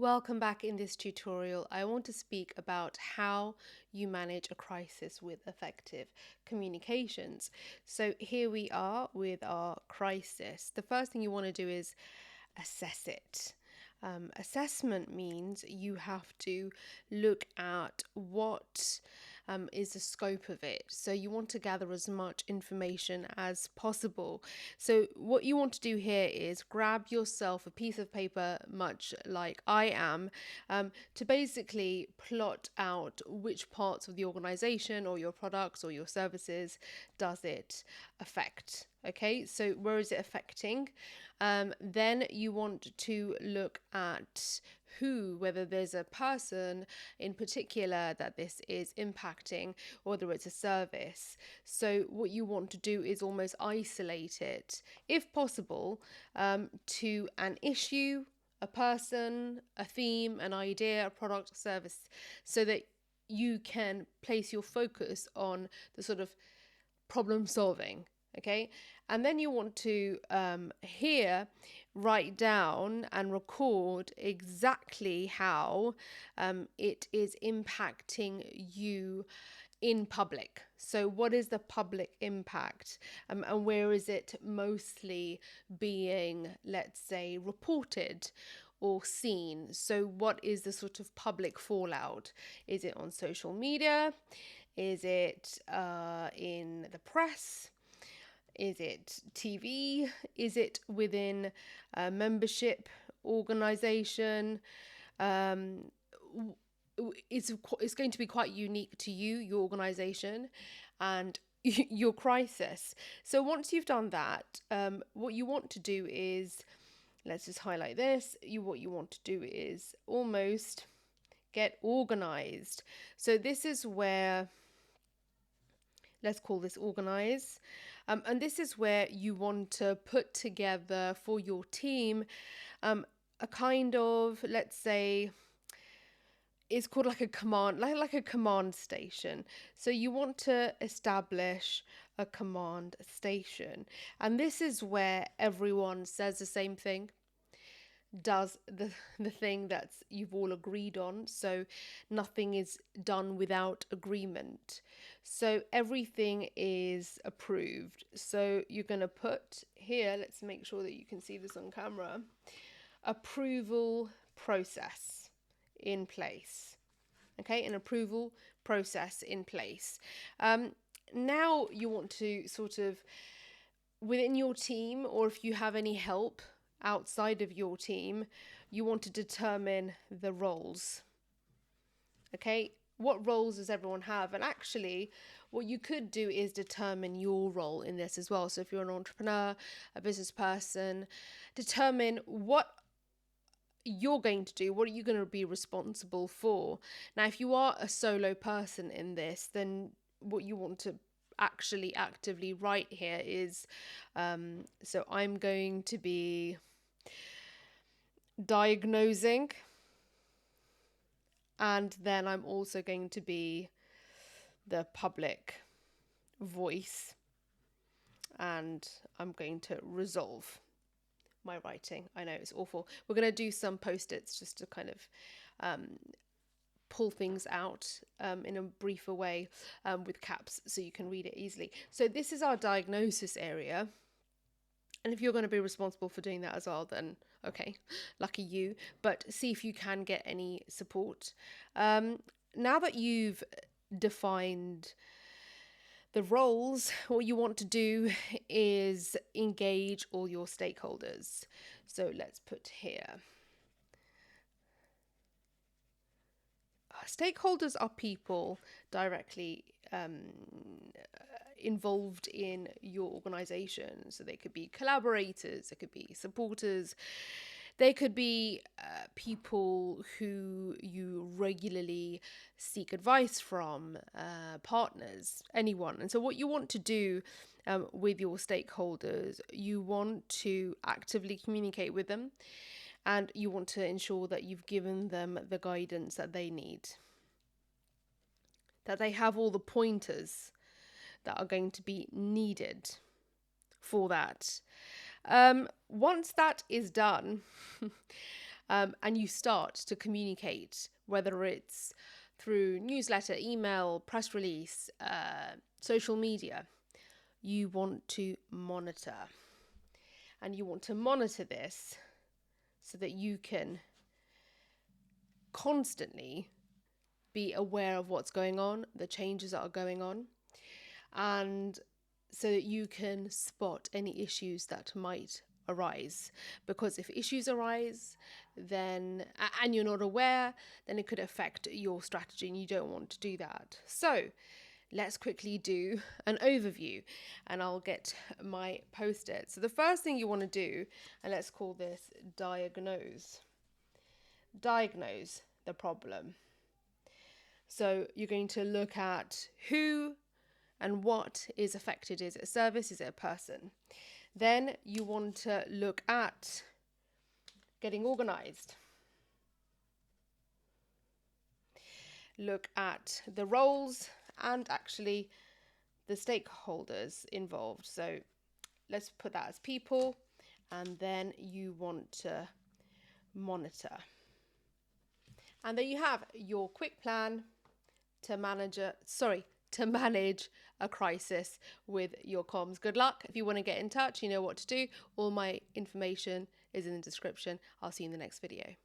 Welcome back. In this tutorial, I want to speak about how you manage a crisis with effective communications. So here we are with our crisis. The first thing you want to do is assess it. Assessment means you have to look at what is the scope of it. So you want to gather as much information as possible. So what you want to do here is grab yourself a piece of paper, much like I am, to basically plot out which parts of the organization or your products or your services does it affect. Okay, so where is it affecting? Then you want to look at whether there's a person in particular that this is impacting, or whether it's a service. So what you want to do is almost isolate it, if possible, to an issue, a person, a theme, an idea, a product, a service, so that you can place your focus on the sort of problem solving. Okay, and then you want to here write down and record exactly how it is impacting you in public. So what is the public impact, and where is it mostly being, let's say, reported or seen? So what is the sort of public fallout? Is it on social media? Is it in the press? Is it TV? Is it within a membership organization? It's going to be quite unique to you, your organization, and your crisis. So once you've done that, what you want to do is, let's just highlight this. What you want to do is almost get organized. So this is where, let's call this organize. And this is where you want to put together for your team a kind of, let's say, it's called like a command, like a command station. So you want to establish a command station. And this is where everyone says the same thing, does the thing that you've all agreed on. So nothing is done without agreement. So everything is approved. So you're going to put here, let's make sure that you can see this on camera, approval process in place. Okay, an approval process in place. Now you want to sort of, within your team, or if you have any help outside of your team, you want to determine the roles. Okay, what roles does everyone have? And actually, what you could do is determine your role in this as well. So if you're an entrepreneur, a business person, determine what you're going to do. What are you going to be responsible for? Now, if you are a solo person in this, then what you want to actually actively write here is, so I'm going to be diagnosing, and then I'm also going to be the public voice, and I'm going to resolve my writing. I know it's awful. We're going to do some post-its just to kind of pull things out in a briefer way with caps so you can read it easily. So this is our diagnosis area. And if you're going to be responsible for doing that as well, then okay, lucky you. But see if you can get any support. Now that you've defined the roles, what you want to do is engage all your stakeholders. So let's put here. Stakeholders are people directly involved in your organization. So they could be collaborators, they could be supporters, they could be people who you regularly seek advice from, partners, anyone. And so what you want to do with your stakeholders, you want to actively communicate with them, and you want to ensure that you've given them the guidance that they need, that they have all the pointers that are going to be needed for that. Once that is done, and you start to communicate, whether it's through newsletter, email, press release, social media. You want to monitor. And you want to monitor this so that you can constantly be aware of what's going on, the changes that are going on, and so that you can spot any issues that might arise. Because if issues arise, then, and you're not aware, then it could affect your strategy, and you don't want to do that. So let's quickly do an overview, and I'll get my post-it. So the first thing you want to do, and let's call this diagnose the problem. So you're going to look at who and what is affected. Is it a service? Is it a person? Then you want to look at getting organized. Look at the roles and actually the stakeholders involved. So let's put that as people, and then you want to monitor. And there you have your quick plan to manage a crisis with your comms. Good luck. If you want to get in touch, you know what to do. All my information is in the description. I'll see you in the next video.